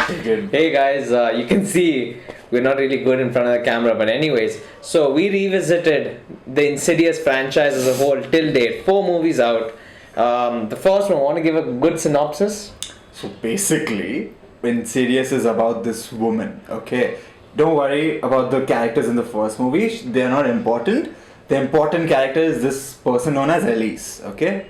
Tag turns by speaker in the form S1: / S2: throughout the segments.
S1: Hey guys, you can see we're not really good in front of the camera, but anyways, so we revisited the Insidious franchise as a whole till date. 4 movies out. The first one, want to give a good synopsis?
S2: So basically, Insidious is about this woman, okay? Don't worry about the characters in the first movie, they're not important. The important character is this person known as Elise, okay?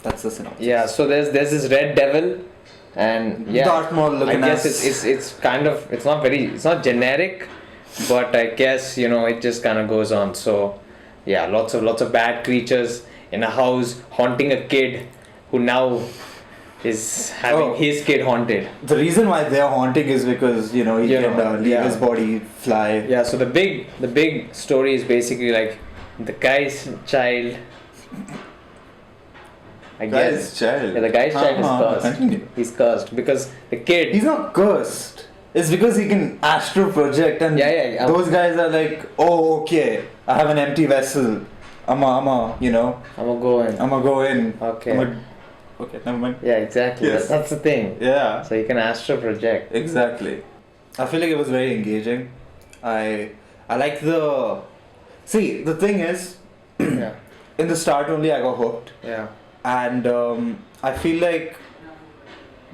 S2: That's the synopsis.
S1: Yeah. So there's this red devil, and yeah,
S2: Dartmoor
S1: I
S2: looking
S1: guess
S2: as...
S1: it's kind of it's not generic, but I guess it just kind of goes on. So yeah, lots of bad creatures in a house haunting a kid who now is having his kid haunted.
S2: The reason why they're haunting is because, he can leave his body fly.
S1: Yeah, so the big story is basically like the guy's child. I guess.
S2: Child.
S1: Yeah, the guy's child is cursed.
S2: Continue.
S1: He's cursed because the kid.
S2: He's not cursed. It's because he can astral project and those guys are like, oh, okay, I have an empty vessel. I'ma go in.
S1: Okay.
S2: Okay, never mind.
S1: Yeah, exactly.
S2: Yes.
S1: That's the thing.
S2: Yeah.
S1: So you can astral project.
S2: Exactly. I feel like it was very engaging. I like the... See, the thing is,
S1: Yeah.
S2: in the start only I got hooked.
S1: Yeah.
S2: And I feel like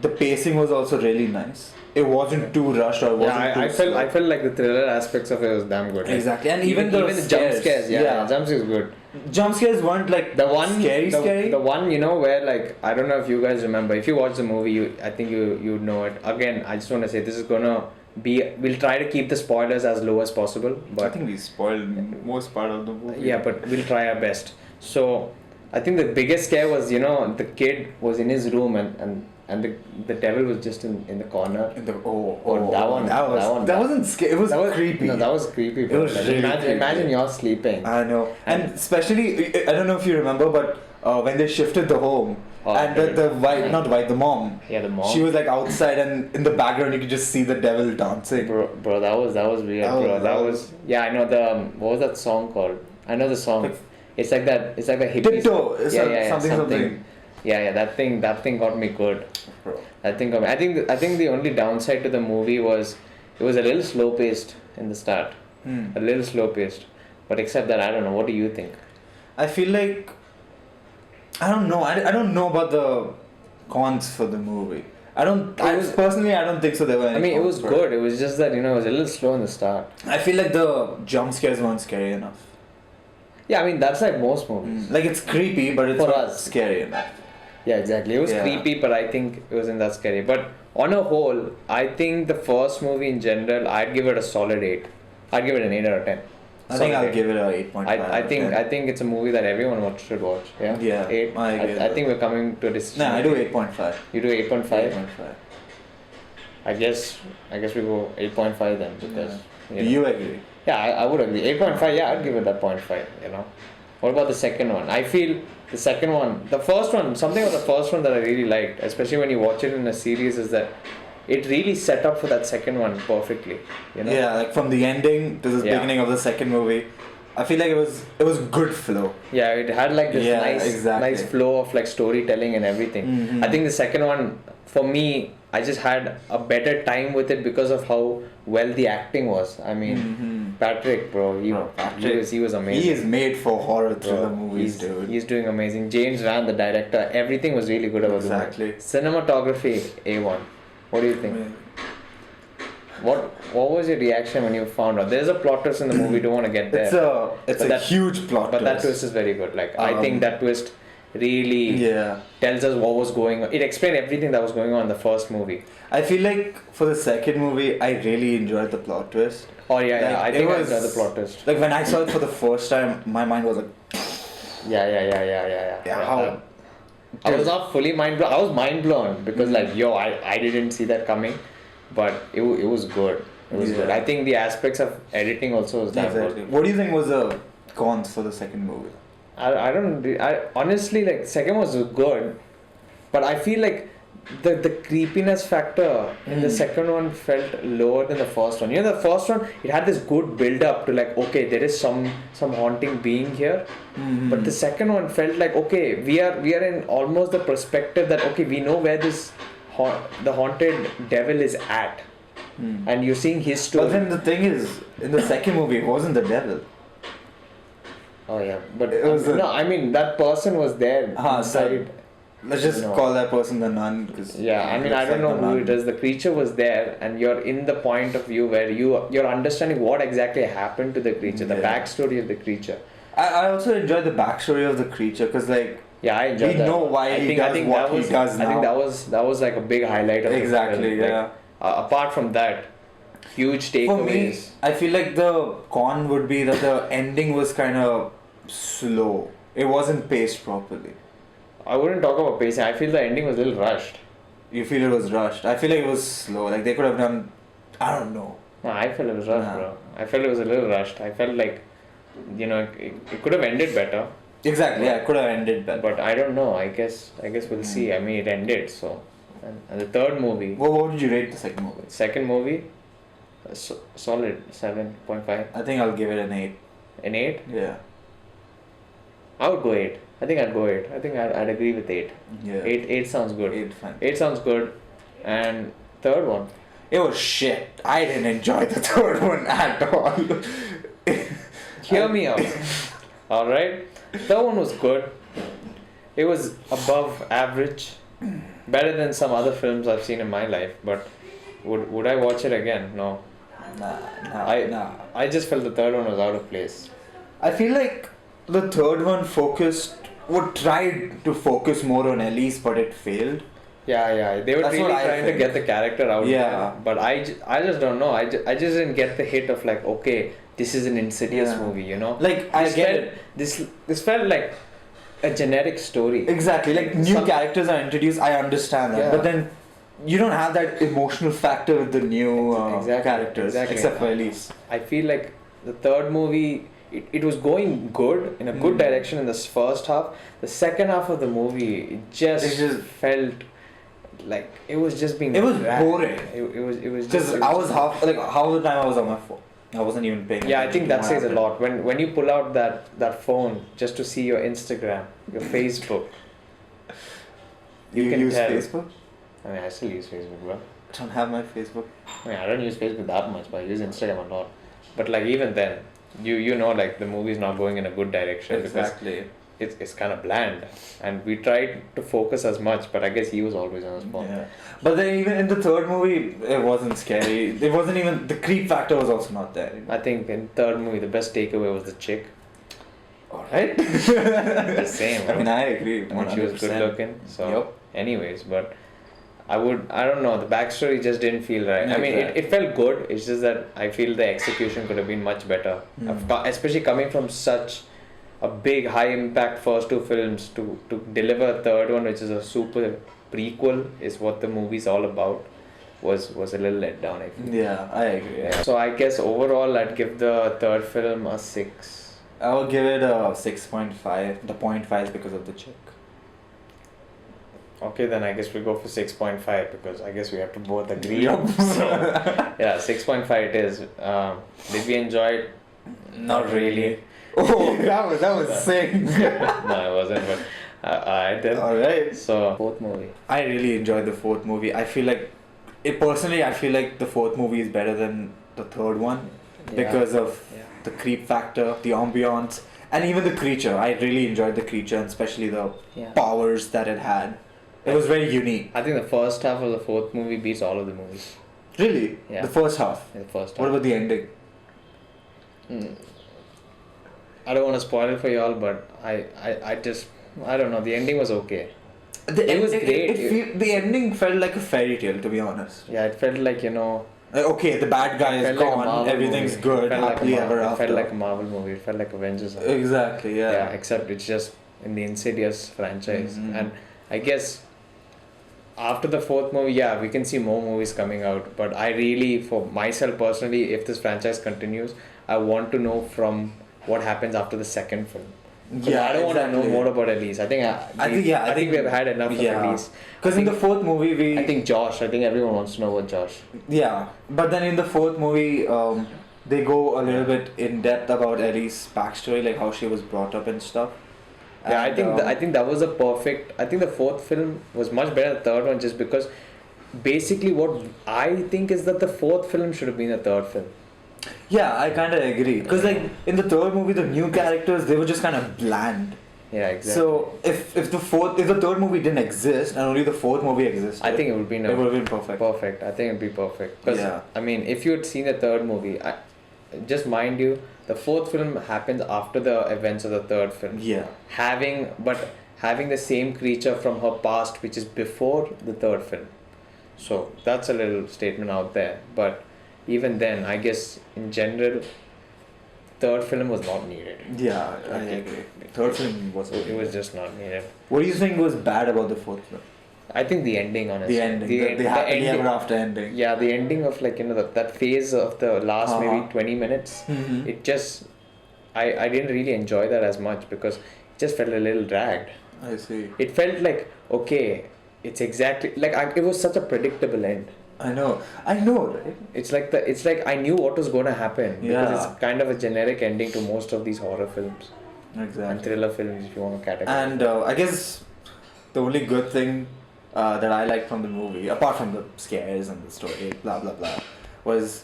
S2: the pacing was also really nice. It wasn't too rushed or it wasn't too
S1: I
S2: slow.
S1: felt like the thriller aspects of it was damn good.
S2: Exactly. And
S1: even the jump scares. Yeah. Jump scares good.
S2: Jump scares weren't like scary.
S1: The one where like I don't know if you guys remember. If you watch the movie, I think you'd know it. Again, I just want to say this is gonna be. We'll try to keep the spoilers as low as possible. But
S2: I think we spoiled most part of the movie.
S1: Yeah, but we'll try our best. So I think the biggest scare was the kid was in his room and the devil was just in the corner.
S2: That wasn't scary. It was creepy.
S1: No, that was creepy.
S2: It was really creepy.
S1: Imagine you're sleeping.
S2: I know, and especially I don't know if you remember, but when they shifted the home the mom.
S1: Yeah, the mom.
S2: She was like outside, and in the background you could just see the devil dancing.
S1: Bro, that was weird, bro. That was I know the what was that song called? I know the song. It's like that hippie.
S2: Tiptoe. Something.
S1: Yeah, that thing got me good.
S2: Bro.
S1: I think the only downside to the movie was it was a little slow paced in the start. A little slow paced. But except that, I don't know. What do you think?
S2: I feel like I don't know. I don't know about the cons for the movie. Personally, I don't think so. There were any
S1: it was
S2: cons
S1: good. It was just that it was a little slow in the start.
S2: I feel like the jump scares weren't scary enough.
S1: Yeah, that's like most movies.
S2: Like it's creepy, but it's
S1: for
S2: not
S1: us
S2: scary enough.
S1: Yeah, exactly. It was creepy, but I think it wasn't that scary. But on a whole, I think the first movie in general, I'd give it a solid 8. I'd give it an 8 out of 10.
S2: I think I'll give it a 8.5.
S1: I think it's a movie that everyone should watch. Yeah.
S2: Yeah.
S1: 8. I think we're coming to a decision.
S2: No, I do 8.5.
S1: You do 8.5.
S2: 8.5.
S1: I guess we go 8.5 then because.
S2: Do you agree?
S1: Yeah, I would agree. 8.5. Yeah, I'd give it that 0.5. What about the second one? I feel the second one, the first one, something about the first one that I really liked, especially when you watch it in a series, is that it really set up for that second one perfectly.
S2: Yeah, like from the ending to the beginning of the second movie, I feel like it was good flow.
S1: Yeah, it had like this nice flow of like storytelling and everything.
S2: Mm-hmm.
S1: I think the second one, for me, I just had a better time with it because of how well the acting was. I mean, Patrick, bro, he was amazing.
S2: He is made for horror thriller movies, dude.
S1: He's doing amazing. James Wan, the director, everything was really good about the movie. Cinematography, A1. What do you think? What was your reaction when you found out? There's a plot twist in the movie. Don't want to get there.
S2: It's a huge plot twist.
S1: But that twist is very good. Like I think that twist really tells us what was going on. It explained everything that was going on in the first movie.
S2: I feel like for the second movie, I really enjoyed the plot twist.
S1: Oh yeah. I think I enjoyed the plot twist.
S2: Like when I saw it for the first time, my mind was like.
S1: Yeah. I was not fully mind blown. I was mind blown because I didn't see that coming, but it was good. It was good. I think the aspects of editing also was damn good.
S2: What do you think was the cons for the second movie?
S1: I honestly second was good, but I feel like the creepiness factor in the second one felt lower than the first one. The first one, it had this good build up to okay, there is some haunting being here, but the second one felt like, okay, we are in almost the perspective that, okay, we know where this the haunted devil is at, and you're seeing his story.
S2: But then the thing is, in the second movie, it wasn't the devil.
S1: Oh yeah, but
S2: It was
S1: no, I mean that person was there inside.
S2: Let's just
S1: No.
S2: call that person the nun. Cause
S1: Yeah, I mean I don't know who it is. The creature was there, and you're in the point of view where you're understanding what exactly happened to the creature, the
S2: Yeah.
S1: backstory of the creature.
S2: I also enjoyed the backstory of the creature because like
S1: Yeah, I enjoyed
S2: we
S1: that.
S2: know why he does what he does
S1: I think
S2: now.
S1: that was like a big highlight of
S2: Exactly,
S1: the film.
S2: yeah.
S1: Like, apart from that, huge
S2: For me,
S1: takeaways.
S2: I feel like the con would be that the ending was kind of slow. It wasn't paced properly.
S1: I wouldn't talk about pacing. I feel the ending was a little rushed.
S2: You feel it was rushed. I feel like it was slow. Like they could have done. I don't know.
S1: No, I felt it was rushed,
S2: Nah.
S1: bro. I felt it was a little rushed. I felt like, it could have ended better.
S2: Exactly. Yeah, it could have ended better.
S1: But I don't know. I guess we'll see. I mean, it ended. So, and the third movie,
S2: What did you rate the second movie?
S1: second movie, solid 7.5,
S2: I think I'll give it an 8.
S1: an 8.
S2: Yeah.
S1: I would go 8. I think I'd go 8. I think I'd agree with 8.
S2: Yeah.
S1: 8 sounds good.
S2: 8 fine.
S1: 8 sounds good. And third one.
S2: It was shit. I didn't enjoy the third one at all.
S1: Hear me out. Alright? Third one was good. It was above average. Better than some other films I've seen in my life. But would I watch it again? No.
S2: Nah.
S1: I just felt the third one was out of place.
S2: I feel like the third one tried to focus more on Elise, but it failed.
S1: Yeah. They were
S2: That's
S1: really
S2: what I
S1: trying to
S2: think.
S1: get the character out
S2: Yeah.
S1: there. But I just don't know. I just didn't get the hit of like, okay, this is an Insidious
S2: Yeah.
S1: movie, you know?
S2: Like, I
S1: This
S2: get
S1: felt-
S2: it.
S1: This felt like a generic story.
S2: Exactly, like new
S1: Some-
S2: characters are introduced, I understand that.
S1: Yeah.
S2: But then you don't have that emotional factor with the new
S1: Exactly,
S2: characters,
S1: exactly.
S2: except for Elise.
S1: I feel like the third movie, it was going good, in a good direction in this first half. The second half of the movie, it just felt like it was just being
S2: It was
S1: dragged.
S2: boring.
S1: It was
S2: Because I was half the time I was on my phone. I wasn't even paying
S1: Yeah, I
S2: attention
S1: think
S2: to
S1: that
S2: what
S1: says a
S2: happened.
S1: lot. When you pull out that phone just to see your Instagram, your Facebook, you can
S2: use
S1: tell.
S2: Facebook?
S1: I mean, I still use Facebook, bro.
S2: I don't have my Facebook.
S1: I mean, I don't use Facebook that much, but I use Instagram a lot. But like even then, you know, like the movie's not going in a good direction
S2: Exactly.
S1: because it's kind of bland, and we tried to focus as much, but I guess he was always on his phone.
S2: Yeah. But then even in the third movie, it wasn't scary. It wasn't even, the creep factor was also not there.
S1: I think in third movie the best takeaway was the chick.
S2: Alright.
S1: The same.
S2: I mean, I agree.
S1: I mean, she was good
S2: 100%.
S1: looking. So,
S2: Yup.
S1: anyways, but I don't know. The backstory just didn't feel right. I mean, it felt good. It's just that I feel the execution could have been much better, especially coming from such a big, high impact first two films to deliver a third one, which is a super prequel, is what the movie's all about. Was a little let down, I feel.
S2: Yeah, I agree. Yeah.
S1: So I guess overall, I'd give the third film a 6.
S2: I will give it a 6.5. The 0.5 is because of the chick.
S1: Okay, then I guess we go for 6.5 because I guess we have to both agree.
S2: Yup.
S1: So, yeah, 6.5 it is. Did we enjoy it?
S2: Not really. Oh, that was sick.
S1: No, it wasn't, but I did.
S2: Alright.
S1: So, fourth movie.
S2: I really enjoyed the fourth movie. I feel like, I feel like the fourth movie is better than the third one because of the creep factor, the ambiance, and even the creature. I really enjoyed the creature, and especially the powers that it had. It was very unique.
S1: I think the first half of the fourth movie beats all of the movies.
S2: Really?
S1: Yeah.
S2: The first half.
S1: The first half.
S2: What about the ending?
S1: I don't want to spoil it for y'all, but I don't know. The ending was okay. It was great.
S2: The ending felt like a fairy tale, to be honest.
S1: Yeah, it felt like,
S2: Okay, the bad guy is
S1: felt like a
S2: gone,
S1: Marvel
S2: everything's
S1: movie.
S2: good,
S1: It felt like a
S2: happily ever
S1: Marvel-
S2: after.
S1: It felt like a Marvel movie. It felt like Avengers.
S2: Exactly, yeah.
S1: Yeah, except it's just in the Insidious franchise.
S2: Mhm.
S1: And I guess after the fourth movie, yeah, we can see more movies coming out. But I really, for myself personally, if this franchise continues, I want to know from what happens after the second film. I don't want to know more about Elise. I think we've had enough of Elise.
S2: Because in the fourth movie,
S1: I think everyone wants to know about Josh.
S2: Yeah, but then in the fourth movie, they go a little bit in depth about Ellie's backstory, like how she was brought up and stuff.
S1: Yeah,
S2: And,
S1: I think that was a perfect. I think the fourth film was much better than the third one just because basically what I think is that the fourth film should have been the third film.
S2: Yeah, I kind of agree. Because like in the third movie, the new characters they were just kind of bland.
S1: Yeah, exactly.
S2: So if the third movie didn't exist and only the fourth movie existed,
S1: I think it would be
S2: it would have been perfect.
S1: Perfect. I think it'd be perfect. Because
S2: Yeah.
S1: I mean, if you had seen the third movie, just mind you, the fourth film happens after the events of the third film.
S2: Yeah.
S1: Having the same creature from her past, which is before the third film. So that's a little statement out there. But even then, I guess in general, third film was not needed.
S2: Yeah, I agree. Third film was.
S1: It was just not needed.
S2: What do you think was bad about the fourth film?
S1: I think the ending, honestly.
S2: The ending, the happily ever after ending.
S1: Yeah, the ending of like that phase of the last maybe 20 minutes.
S2: Mm-hmm.
S1: It just, I didn't really enjoy that as much because it just felt a little dragged.
S2: I see.
S1: It felt like okay, it's exactly like it was such a predictable end.
S2: I know, right?
S1: It's like I knew what was going to happen because
S2: Yeah.
S1: it's kind of a generic ending to most of these horror films and
S2: Exactly.
S1: thriller films, if you want to categorize.
S2: And I guess the only good thing that I liked from the movie, apart from the scares and the story, blah blah blah, was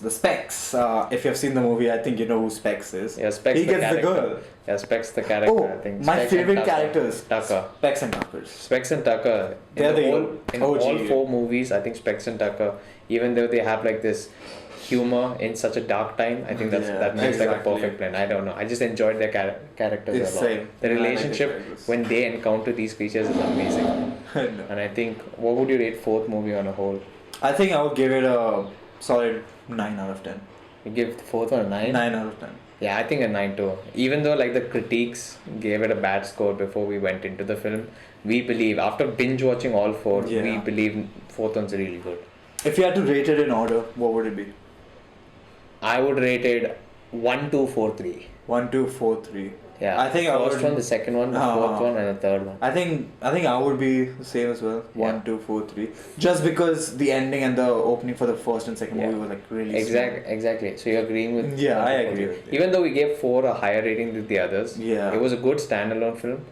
S2: the Specs. If you've seen the movie, I think you know who Specs is.
S1: Yeah, Specs
S2: He
S1: the
S2: gets the
S1: character.
S2: girl.
S1: Yeah, Specs the character.
S2: Oh,
S1: I think.
S2: my
S1: Specs and
S2: favorite
S1: Tucker.
S2: characters.
S1: Tucker.
S2: Specs and Tuckers.
S1: Specs and Tucker.
S2: They're the
S1: in
S2: OG.
S1: all four movies, I think Specs and Tucker, even though they have like this humor in such a dark time, I think that makes like a
S2: exactly.
S1: perfect blend. I don't know. I just enjoyed their characters
S2: It's
S1: a lot.
S2: same.
S1: The
S2: I like the
S1: relationship
S2: characters.
S1: when they encounter these creatures is amazing.
S2: No.
S1: And I think, what would you rate fourth movie on a whole?
S2: I think I would give it a solid 9 out of 10.
S1: You give the fourth one a 9?
S2: 9 out of 10.
S1: Yeah, I think a 9 too. Even though like the critiques gave it a bad score before we went into the film, we believe after binge watching all four,
S2: Yeah.
S1: we believe fourth one's really good.
S2: If you had to rate it in order, what would it be?
S1: I would rate it 1, 2, 4, 3.
S2: 1, 2, 4, 3.
S1: Yeah.
S2: I think I
S1: first
S2: would-
S1: one, the second one, the fourth one, and the third one.
S2: I think I would be the same as well. 1,
S1: Yeah.
S2: 2, 4, 3. Just because the ending and the opening for the first and second movie were like really
S1: Exactly. So you're agreeing with
S2: Yeah,
S1: one,
S2: I
S1: two, four,
S2: agree
S1: three.
S2: with you.
S1: Even though we gave 4 a higher rating than the others,
S2: Yeah.
S1: it was a good standalone film.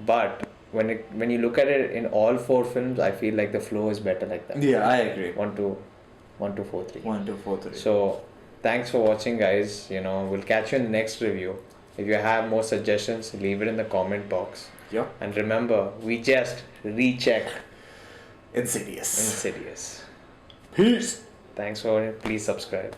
S1: But when you look at it in all 4 films, I feel like the flow is better like that.
S2: Yeah, I agree.
S1: 1, 2, 1, 2, 4, 3.
S2: 1, 2, 4, 3.
S1: So thanks for watching, guys. We'll catch you in the next review. If you have more suggestions, leave it in the comment box.
S2: Yeah.
S1: And remember, we just recheck
S2: Insidious.
S1: Insidious.
S2: Peace.
S1: Thanks for watching. Please subscribe.